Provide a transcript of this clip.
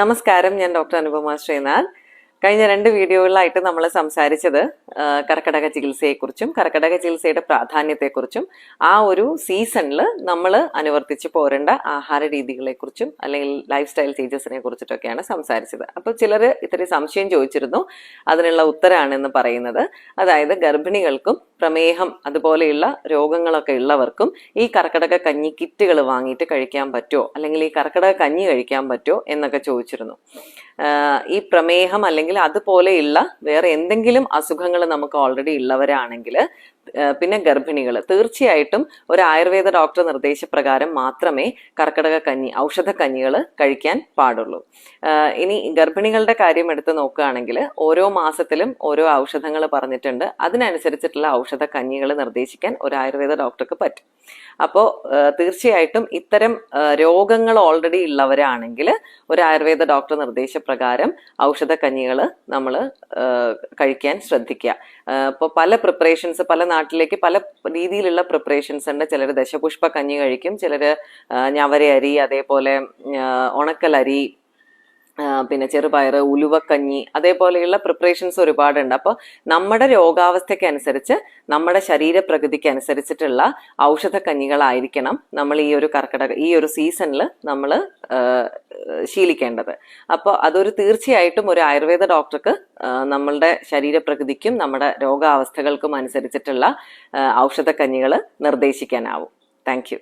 നമസ്കാരം, ഞാൻ ഡോക്ടർ അനുപമ ശ്രീനാഥ്. കഴിഞ്ഞ 2 വീഡിയോകളിലായിട്ട് നമ്മൾ സംസാരിച്ചത് കർക്കിടക ചികിത്സയെക്കുറിച്ചും കർക്കിടക ചികിത്സയുടെ പ്രാധാന്യത്തെക്കുറിച്ചും ആ ഒരു സീസണിൽ നമ്മൾ അനുവർത്തിച്ച് പോരേണ്ട ആഹാര രീതികളെക്കുറിച്ചും അല്ലെങ്കിൽ ലൈഫ് സ്റ്റൈൽ ചേഞ്ചസിനെ കുറിച്ചിട്ടൊക്കെയാണ് സംസാരിച്ചത്. അപ്പോൾ ചിലർ ഇത്തിരി സംശയം ചോദിച്ചിരുന്നു, അതിനുള്ള ഉത്തരമാണെന്ന് പറയുന്നത്. അതായത് ഗർഭിണികൾക്കും പ്രമേഹം അതുപോലെയുള്ള രോഗങ്ങളൊക്കെ ഉള്ളവർക്കും ഈ കർക്കിടക കഞ്ഞി കിറ്റുകൾ വാങ്ങിയിട്ട് കഴിക്കാൻ പറ്റുമോ, അല്ലെങ്കിൽ ഈ കർക്കിടക കഞ്ഞി കഴിക്കാൻ പറ്റുമോ എന്നൊക്കെ ചോദിച്ചിരുന്നു. ഈ പ്രമേഹം അല്ലെങ്കിൽ അതുപോലെയുള്ള വേറെ എന്തെങ്കിലും അസുഖങ്ങൾ നമുക്ക് ഓൾറെഡി ഉള്ളവരാണെങ്കിൽ, പിന്നെ ഗർഭിണികൾ തീർച്ചയായിട്ടും ഒരു ആയുർവേദ ഡോക്ടർ നിർദ്ദേശപ്രകാരം മാത്രമേ കർക്കിടക കഞ്ഞി ഔഷധക്കഞ്ഞികൾ കഴിക്കാൻ പാടുള്ളൂ. ഇനി ഗർഭിണികളുടെ കാര്യം എടുത്ത് നോക്കുകയാണെങ്കിൽ ഓരോ മാസത്തിലും ഓരോ ഔഷധങ്ങൾ പറഞ്ഞിട്ടുണ്ട്. അതിനനുസരിച്ചിട്ടുള്ള ഔഷധക്കഞ്ഞികൾ നിർദ്ദേശിക്കാൻ ഒരു ആയുർവേദ ഡോക്ടർക്ക് പറ്റും. അപ്പോൾ തീർച്ചയായിട്ടും ഇത്തരം രോഗങ്ങൾ ഓൾറെഡി ഉള്ളവരാണെങ്കിൽ ഒരു ആയുർവേദ ഡോക്ടർ നിർദ്ദേശപ്രകാരം ഔഷധക്കഞ്ഞികൾ നമ്മൾ കഴിക്കാൻ ശ്രദ്ധിക്കുക. ഇപ്പോൾ പല പ്രിപ്പറേഷൻസ്, പല നാട്ടിലേക്ക് പല രീതിയിലുള്ള പ്രിപ്പറേഷൻസ് ഉണ്ട്. ചിലർ ദശപുഷ്പ കഞ്ഞി കഴിക്കും, ചിലർ ഞവര അരി, അതേപോലെ ഉണക്കലരി, പിന്നെ ചെറുപയർ, ഉലുവക്കഞ്ഞി, അതേപോലെയുള്ള പ്രിപ്പറേഷൻസ് ഒരുപാടുണ്ട്. അപ്പോൾ നമ്മുടെ രോഗാവസ്ഥയ്ക്ക് അനുസരിച്ച്, നമ്മുടെ ശരീരപ്രകൃതിക്ക് അനുസരിച്ചിട്ടുള്ള ഔഷധക്കഞ്ഞികളായിരിക്കണം നമ്മൾ ഈ ഒരു സീസണിൽ നമ്മൾ ശീലിക്കേണ്ടത്. അപ്പോൾ അതൊരു തീർച്ചയായിട്ടും ഒരു ആയുർവേദ ഡോക്ടർക്ക് നമ്മളുടെ ശരീരപ്രകൃതിക്കും നമ്മുടെ രോഗാവസ്ഥകൾക്കും അനുസരിച്ചിട്ടുള്ള ഔഷധക്കഞ്ഞികൾ നിർദ്ദേശിക്കാനാവും. Thank you.